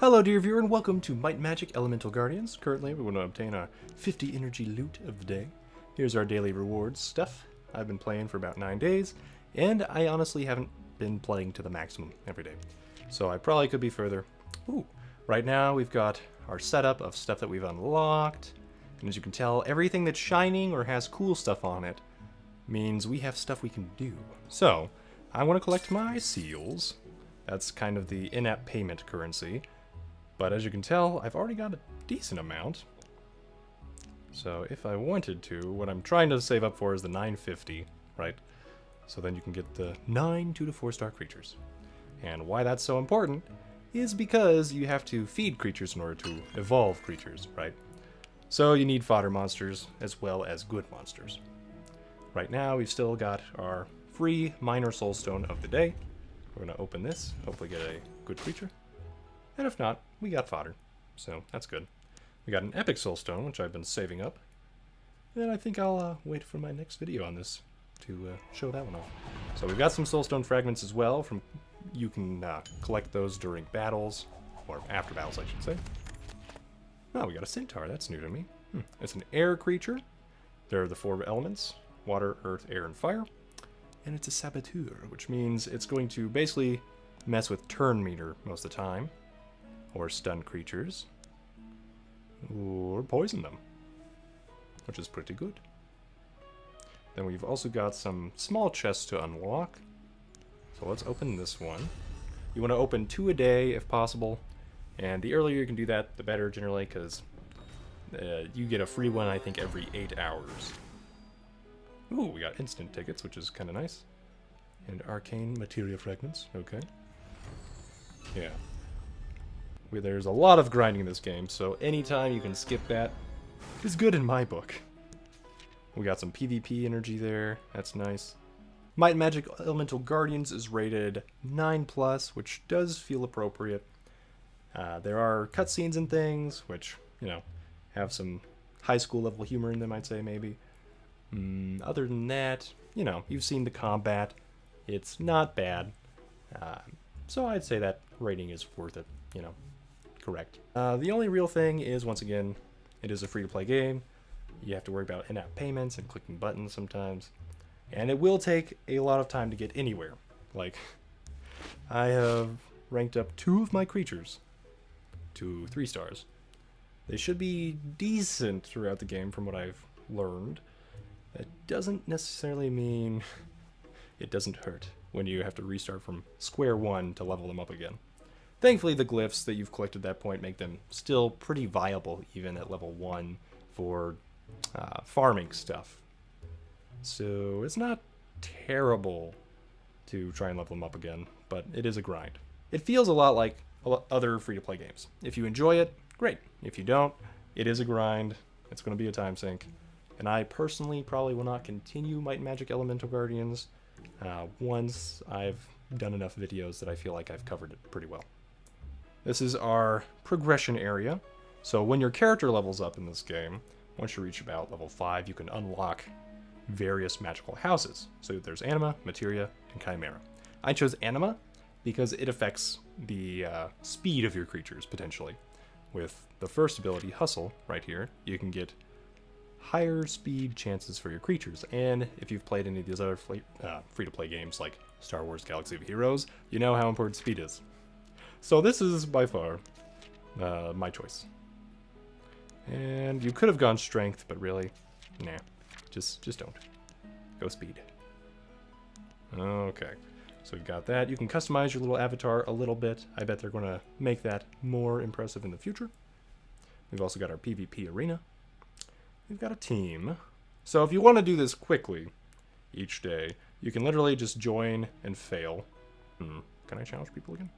Hello dear viewer and welcome to Might and Magic Elemental Guardians. Currently we're going to obtain our 50 energy loot of the day. Here's our daily rewards stuff. I've been playing for about 9 days, and I honestly haven't been playing to the maximum every day. So I probably could be further. Ooh, right now we've got our setup of stuff that we've unlocked. And as you can tell, everything that's shining or has cool stuff on it means we have stuff we can do. So, I want to collect my seals. That's kind of the in-app payment currency. But as you can tell, I've already got a decent amount. So if I wanted to, what I'm trying to save up for is the 950, right? So then you can get the 9 2 to 4 star creatures. And why that's so important is because you have to feed creatures in order to evolve creatures, right? So you need fodder monsters as well as good monsters. Right now we've still got our free minor soulstone of the day. We're going to open this, hopefully get a good creature. And if not, we got fodder, so that's good. We got an epic soulstone, which I've been saving up. And I think I'll wait for my next video on this to show that one off. So we've got some soulstone fragments as well. You can collect those during battles, or after battles I should say. Oh, we got a centaur, that's new to me. It's an air creature. There are the 4 elements: water, earth, air, and fire. And it's a saboteur, which means it's going to basically mess with turn meter most of the time. Or stun creatures. Or poison them. Which is pretty good. Then we've also got some small chests to unlock. So let's open this one. You want to open 2 a day if possible. And the earlier you can do that, the better generally, because you get a free one, I think, every 8 hours. Ooh, we got instant tickets, which is kind of nice. And arcane materia fragments. Okay. Yeah. There's a lot of grinding in this game, so anytime you can skip that is good in my book. We got some PvP energy there. That's nice. Might and Magic Elemental Guardians is rated 9+, which does feel appropriate. There are cutscenes and things, which, you know, have some high school level humor in them, I'd say, maybe. Other than that, you know, you've seen the combat. It's not bad. So I'd say that rating is worth it, you know. Correct. The only real thing is, once again, it is a free-to-play game. You have to worry about in-app payments and clicking buttons sometimes. And it will take a lot of time to get anywhere. Like, I have ranked up 2 of my creatures to 3 stars. They should be decent throughout the game from what I've learned. That doesn't necessarily mean it doesn't hurt when you have to restart from square one to level them up again. Thankfully, the glyphs that you've collected at that point make them still pretty viable, even at level 1, for farming stuff. So it's not terrible to try and level them up again, but it is a grind. It feels a lot like other free-to-play games. If you enjoy it, great. If you don't, it is a grind. It's going to be a time sink. And I personally probably will not continue Might and Magic Elemental Guardians once I've done enough videos that I feel like I've covered it pretty well. This is our progression area. So when your character levels up in this game, once you reach about level 5, you can unlock various magical houses. So there's Anima, Materia, and Chimera. I chose Anima because it affects the speed of your creatures, potentially. With the first ability, Hustle, right here, you can get higher speed chances for your creatures. And if you've played any of these other free-to-play games like Star Wars Galaxy of Heroes, you know how important speed is. So this is by far my choice. And you could have gone strength, but really, nah, just don't. Go speed. Okay, so we've got that. You can customize your little avatar a little bit. I bet they're going to make that more impressive in the future. We've also got our PvP arena. We've got a team. So if you want to do this quickly each day, you can literally just join and fail. Can I challenge people again?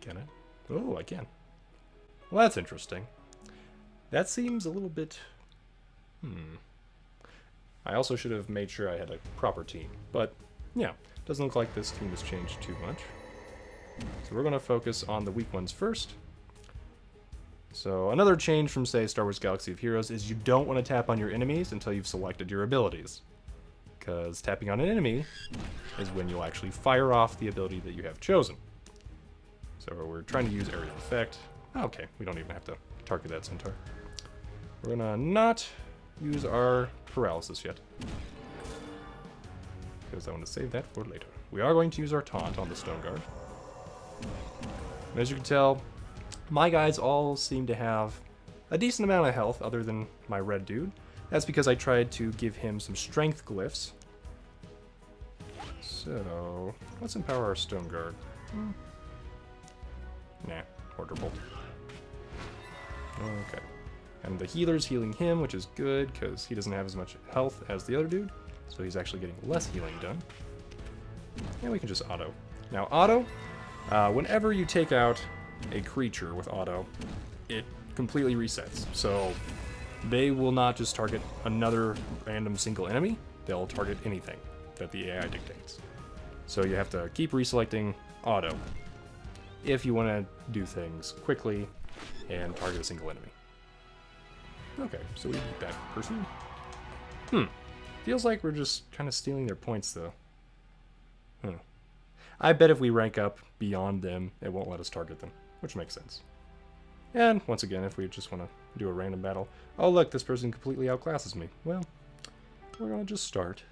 Can I? Oh, I can. Well, that's interesting. That seems a little bit... I also should have made sure I had a proper team. But, yeah, doesn't look like this team has changed too much. So we're going to focus on the weak ones first. So another change from, say, Star Wars Galaxy of Heroes is you don't want to tap on your enemies until you've selected your abilities. Because tapping on an enemy is when you'll actually fire off the ability that you have chosen. So we're trying to use aerial effect. Okay, we don't even have to target that centaur. We're gonna not use our paralysis yet, because I want to save that for later. We are going to use our taunt on the stone guard. And as you can tell, my guys all seem to have a decent amount of health other than my red dude. That's because I tried to give him some strength glyphs. So, let's empower our stone guard. Nah, order bolt. Okay. And the healer's healing him, which is good because he doesn't have as much health as the other dude. So he's actually getting less healing done. And we can just auto. Now auto, whenever you take out a creature with auto, it completely resets. So they will not just target another random single enemy, they'll target anything that the AI dictates. So you have to keep reselecting auto if you want to do things quickly and target a single enemy. Okay, so we beat that person. Feels like we're just kind of stealing their points, though. I bet if we rank up beyond them, it won't let us target them, which makes sense. And, once again, if we just want to do a random battle... Oh, look, this person completely outclasses me. Well, we're going to just start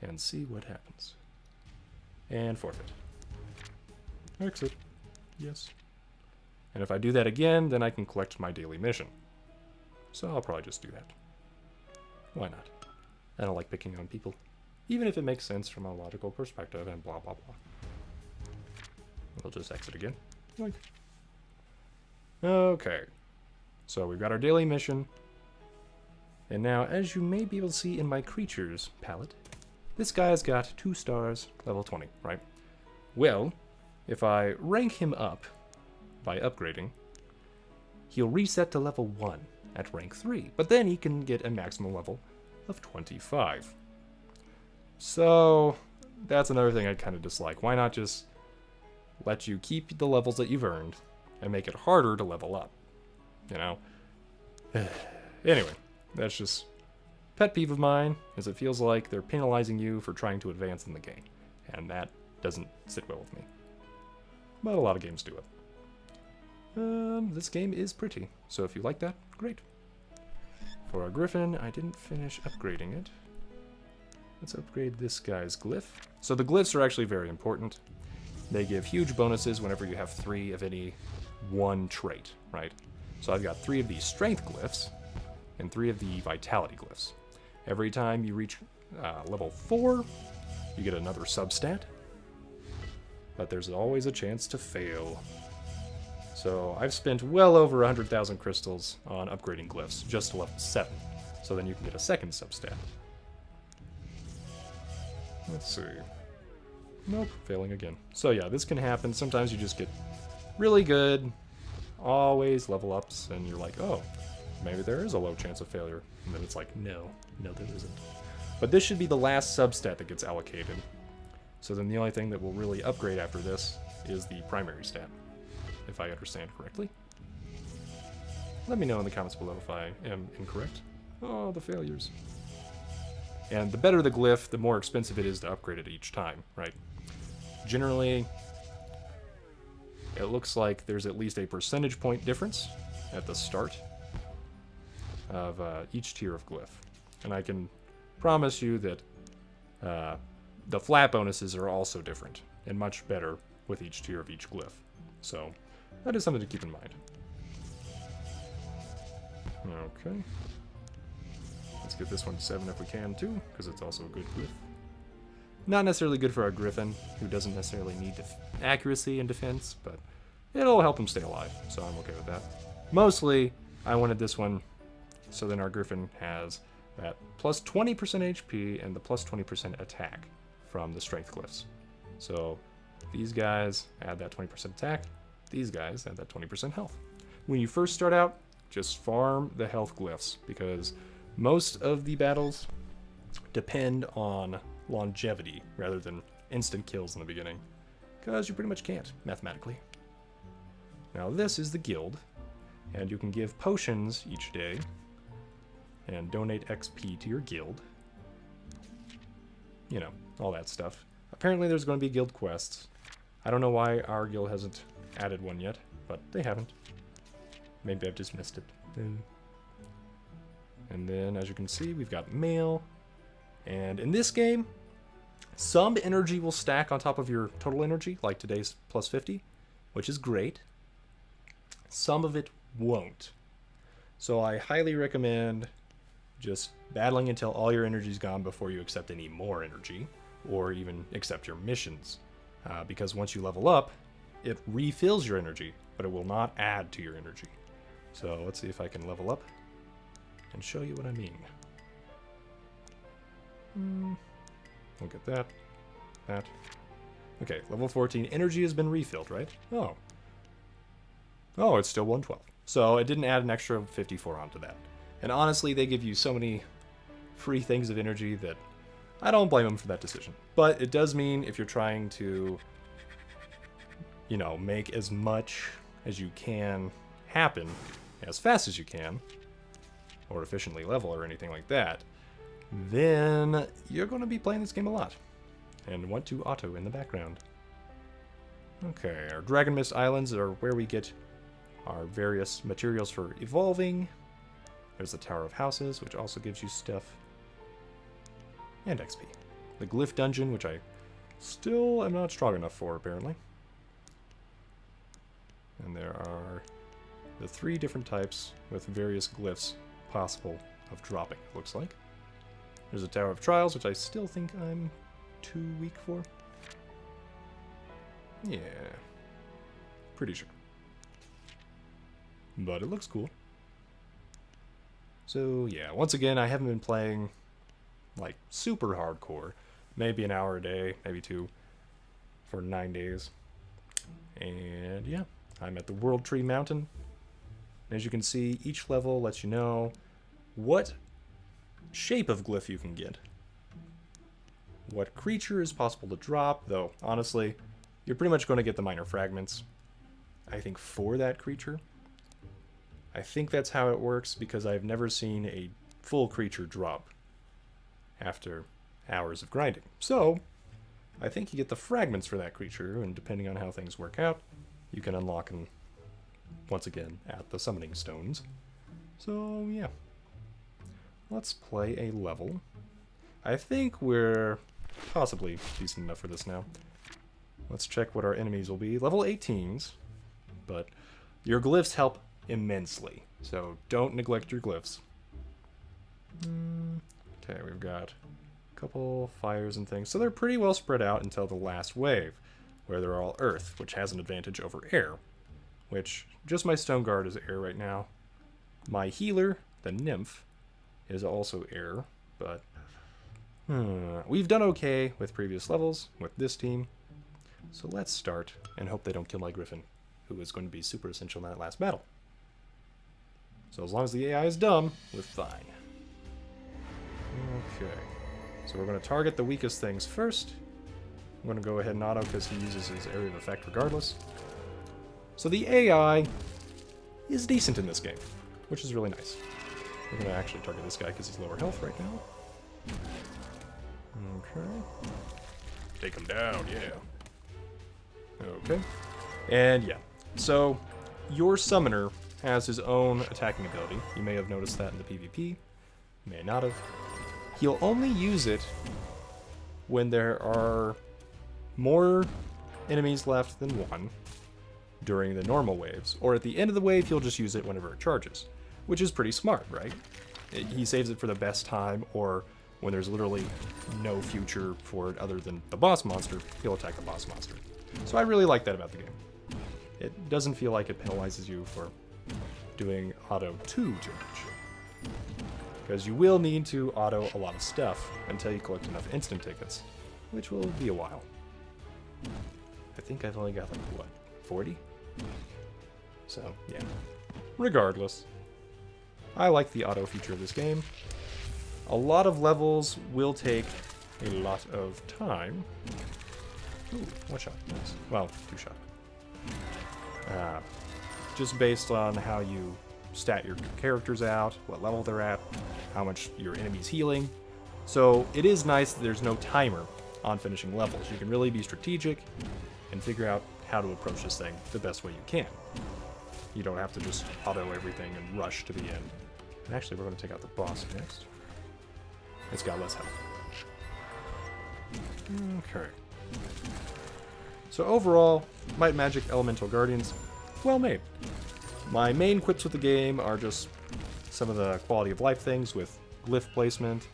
and see what happens. And forfeit. Exit. Yes. And if I do that again, then I can collect my daily mission. So I'll probably just do that. Why not? I don't like picking on people, even if it makes sense from a logical perspective and blah blah blah. We'll just exit again. Like. Okay. So we've got our daily mission. And now, as you may be able to see in my creatures palette, this guy's got 2 stars, level 20, right? Well, if I rank him up by upgrading, he'll reset to level 1 at rank 3, but then he can get a maximum level of 25. So, that's another thing I kind of dislike. Why not just let you keep the levels that you've earned and make it harder to level up? You know? Anyway, that's just pet peeve of mine, as it feels like they're penalizing you for trying to advance in the game. And that doesn't sit well with me. But a lot of games do it. This game is pretty, so if you like that, great. For our griffin, I didn't finish upgrading it. Let's upgrade this guy's glyph. So the glyphs are actually very important. They give huge bonuses whenever you have 3 of any one trait, right? So I've got 3 of these strength glyphs and 3 of the vitality glyphs. Every time you reach level 4, you get another substat. But there's always a chance to fail. So I've spent well over 100,000 crystals on upgrading glyphs just to level 7. So then you can get a second substat. Let's see. Nope, failing again. So yeah, this can happen. Sometimes you just get really good, always level ups, and you're like, oh, maybe there is a low chance of failure. And then it's like, no, there isn't. But this should be the last substat that gets allocated. So then the only thing that will really upgrade after this is the primary stat, if I understand correctly. Let me know in the comments below if I am incorrect. Oh, the failures. And the better the glyph, the more expensive it is to upgrade it each time, right? Generally, it looks like there's at least a percentage point difference at the start of each tier of glyph. And I can promise you that the flat bonuses are also different and much better with each tier of each glyph. So that is something to keep in mind. Okay. Let's get this one to 7 if we can too, because it's also a good glyph. Not necessarily good for our griffin, who doesn't necessarily need accuracy and defense, but it'll help him stay alive, so I'm okay with that. Mostly, I wanted this one so then our griffin has that plus 20% HP and the plus 20% attack from the strength glyphs. So these guys add that 20% attack, these guys add that 20% health. When you first start out, just farm the health glyphs, because most of the battles depend on longevity rather than instant kills in the beginning, because you pretty much can't, mathematically. Now this is the guild, and you can give potions each day and donate XP to your guild. You know, all that stuff. Apparently there's going to be guild quests. I don't know why our guild hasn't added one yet, but they haven't. Maybe I've just missed it. And then, as you can see, we've got mail. And in this game, some energy will stack on top of your total energy, like today's plus 50, which is great. Some of it won't. So I highly recommend just battling until all your energy's gone before you accept any more energy, or even accept your missions. Because once you level up, it refills your energy, but it will not add to your energy. So let's see if I can level up and show you what I mean. We'll get that. Okay, level 14. Energy has been refilled, right? Oh, it's still 112. So it didn't add an extra 54 onto that. And honestly, they give you so many free things of energy that I don't blame them for that decision. But it does mean if you're trying to, you know, make as much as you can happen as fast as you can, or efficiently level or anything like that, then you're going to be playing this game a lot and want to auto in the background. Okay, our Dragon Mist Islands are where we get our various materials for evolving. There's the Tower of Houses, which also gives you stuff. And XP. The Glyph Dungeon, which I still am not strong enough for, apparently. And there are the 3 different types with various glyphs possible of dropping, it looks like. There's a Tower of Trials, which I still think I'm too weak for. Yeah. Pretty sure. But it looks cool. So yeah, once again, I haven't been playing like super hardcore. Maybe an hour a day, maybe 2 for 9 days. And yeah, I'm at the World Tree Mountain. As you can see, each level lets you know what shape of glyph you can get. What creature is possible to drop, though honestly, you're pretty much going to get the minor fragments, I think, for that creature. I think that's how it works because I've never seen a full creature drop after hours of grinding. So, I think you get the fragments for that creature, and depending on how things work out, you can unlock them once again at the summoning stones. So, yeah. Let's play a level. I think we're possibly decent enough for this now. Let's check what our enemies will be. Level 18s, but your glyphs help immensely, so don't neglect your glyphs. Okay, we've got a couple fires and things, so they're pretty well spread out until the last wave, where they're all earth, which has an advantage over air, which just my stone guard is air right now. My healer, the nymph, is also air, but we've done okay with previous levels with this team, so let's start and hope they don't kill my griffin, who is going to be super essential in that last battle. So as long as the AI is dumb, we're fine. Okay, so we're going to target the weakest things first. I'm going to go ahead and auto because he uses his area of effect regardless. So the AI is decent in this game, which is really nice. We're going to actually target this guy because he's lower health right now. Okay. Take him down, yeah. Okay. And yeah, so your summoner has his own attacking ability. You may have noticed that in the PvP. May not have. He'll only use it when there are more enemies left than one during the normal waves, or at the end of the wave he'll just use it whenever it charges, which is pretty smart, right? He saves it for the best time, or when there's literally no future for it other than the boss monster, he'll attack the boss monster. So I really like that about the game. It doesn't feel like it penalizes you for doing auto too much, because you will need to auto a lot of stuff until you collect enough instant tickets, which will be a while. I think I've only got like, what, 40? So, yeah. Regardless, I like the auto feature of this game. A lot of levels will take a lot of time. Ooh, 1 shot, nice. Well, 2 shot. Just based on how you stat your characters out, what level they're at, how much your enemy's healing. So it is nice that there's no timer on finishing levels. You can really be strategic and figure out how to approach this thing the best way you can. You don't have to just auto everything and rush to the end. And actually, we're going to take out the boss next. It's got less health. Okay. So overall, Might and Magic Elemental Guardians, well made. My main quips with the game are just some of the quality of life things with glyph placement.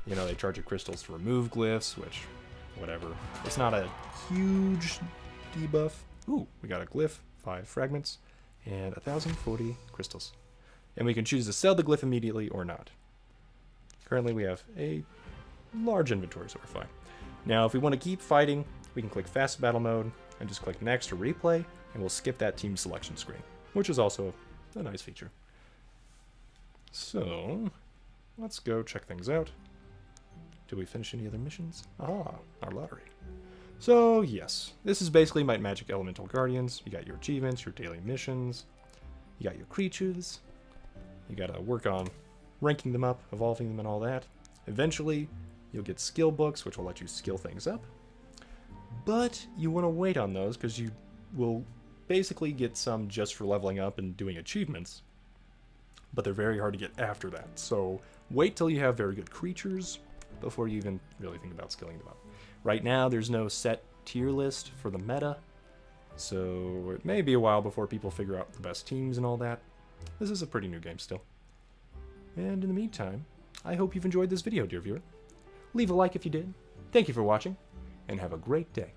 You know, they charge you crystals to remove glyphs, which, whatever. It's not a huge debuff. Ooh, we got a glyph, 5 fragments, and 1,040 crystals. And we can choose to sell the glyph immediately or not. Currently we have a large inventory, so we're fine. Now, if we want to keep fighting, we can click Fast Battle Mode and just click Next or Replay, and we'll skip that team selection screen, which is also a nice feature. So, let's go check things out. Did we finish any other missions? Ah, our lottery. So, yes, this is basically Might and Magic Elemental Guardians. You got your achievements, your daily missions, you got your creatures, you gotta work on ranking them up, evolving them, and all that. Eventually, you'll get skill books, which will let you skill things up. But you want to wait on those, because you will basically get some just for leveling up and doing achievements. But they're very hard to get after that. So wait till you have very good creatures before you even really think about skilling them up. Right now, there's no set tier list for the meta, so it may be a while before people figure out the best teams and all that. This is a pretty new game still. And in the meantime, I hope you've enjoyed this video, dear viewer. Leave a like if you did. Thank you for watching, and have a great day.